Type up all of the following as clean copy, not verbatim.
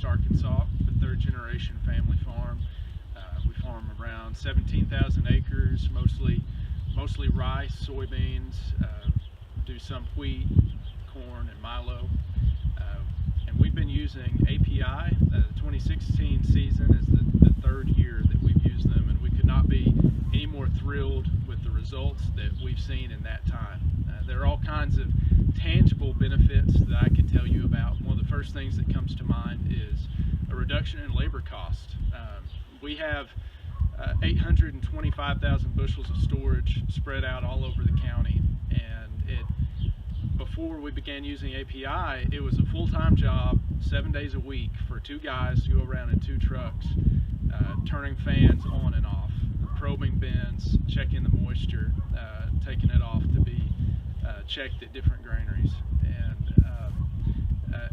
Northeast Arkansas, a third-generation family farm. We farm around 17,000 acres, mostly rice, soybeans, do some wheat, corn, and milo. And we've been using API. The 2016 season is the third year that we've used them, and we could not be any more thrilled with the results that we've seen in that time. There are all kinds of tangible benefits that I could tell you about. One of the first things that comes to mind is a reduction in labor cost. We have 825,000 bushels of storage spread out all over the county, and before we began using API, it was a full-time job, 7 days a week, for two guys to go around in two trucks, turning fans on and off, probing bins, checking the moisture, taking it off to be checked at different granaries. And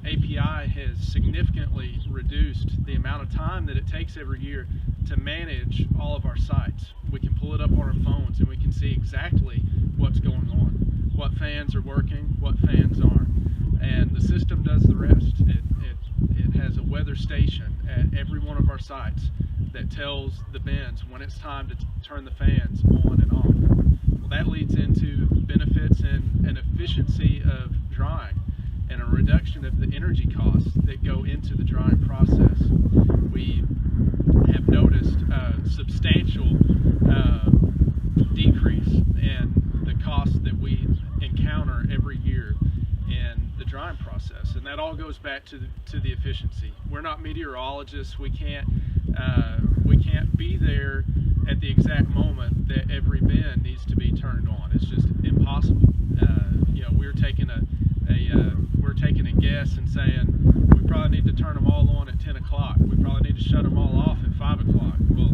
API has significantly reduced the amount of time that it takes every year to manage all of our sites. We can pull it up on our phones and we can see exactly what's going on, what fans are working, what fans aren't, and the system does the rest. It has a weather station at every one of our sites that tells the bins when it's time to turn the fans on and off. Well, that leads into benefits in an efficiency of drying and a reduction of the energy costs that go into the drying process. We have noticed a substantial decrease in the cost that we encounter every year in the drying process, and that all goes back to the efficiency. We're not meteorologists. We can't be there at the exact moment that every bin needs to be turned on. It's just impossible. We're taking a guess and saying we probably need to turn them all on at 10 o'clock. We probably need to shut them all off at 5 o'clock. Well,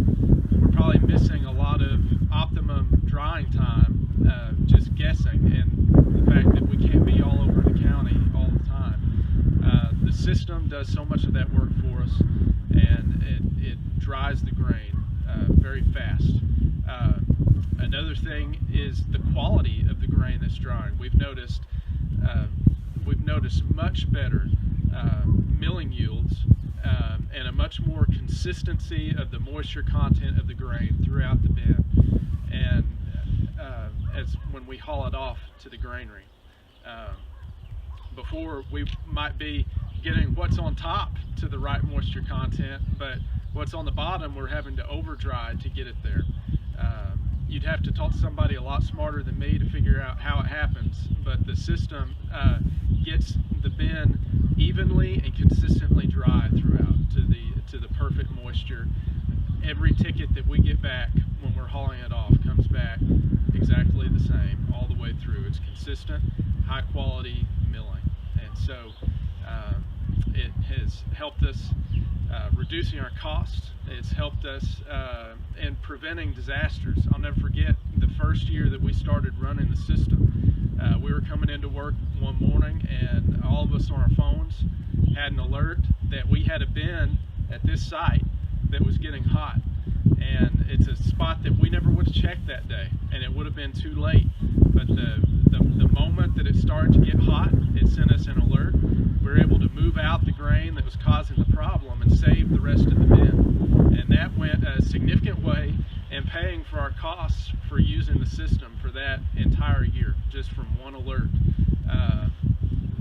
we're probably missing a lot of optimum drying time just guessing, and the fact that we can't be all over the county all the time. The system does so much of that work for us, and it dries the grain very fast. Another thing is the quality of the grain that's drying. We've noticed much better milling yields and a much more consistency of the moisture content of the grain throughout the bin, and as when we haul it off to the granary. Before, we might be getting what's on top to the right moisture content, but what's on the bottom we're having to over dry to get it there. You'd have to talk to somebody a lot smarter than me to figure out how it happens, but the system gets the bin evenly and consistently dry throughout to the perfect moisture. Every ticket that we get back when we're hauling it off comes back exactly the same all the way through. It's consistent, high quality milling, and so it has helped us reducing our costs. It's helped us in preventing disasters. I'll never forget the first year that we started running the system. We were coming into work one morning, and all of us on our phones had an alert that we had a bin at this site that was getting hot, and it's a spot that we never would have checked that day, and it would have been too late. But the moment that it started to get hot, it sent us an alert. We were able to move out the grain that was causing the problem and save the rest of the bin, and that went a significant way in paying for our costs for using the system for that entire year, just from one alert,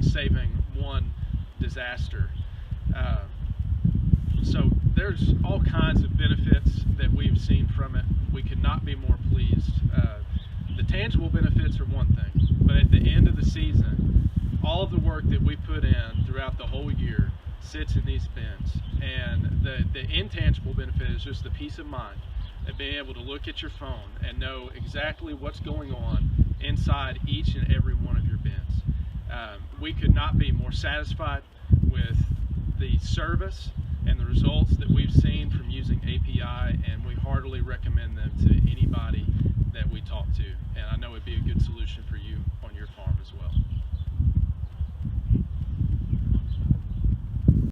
saving one disaster. So there's all kinds of benefits that we've seen from it. We could not be more pleased. The tangible benefits are one thing, but at the end of the season, all of the work that we put in throughout the whole year sits in these bins, and the intangible benefit is just the peace of mind of being able to look at your phone and know exactly what's going on inside each and every one of your bins. We could not be more satisfied with the service and the results that we've seen from using API, and we heartily recommend them to anybody that we talk to, and I know it'd be a good solution for you on your farm as well.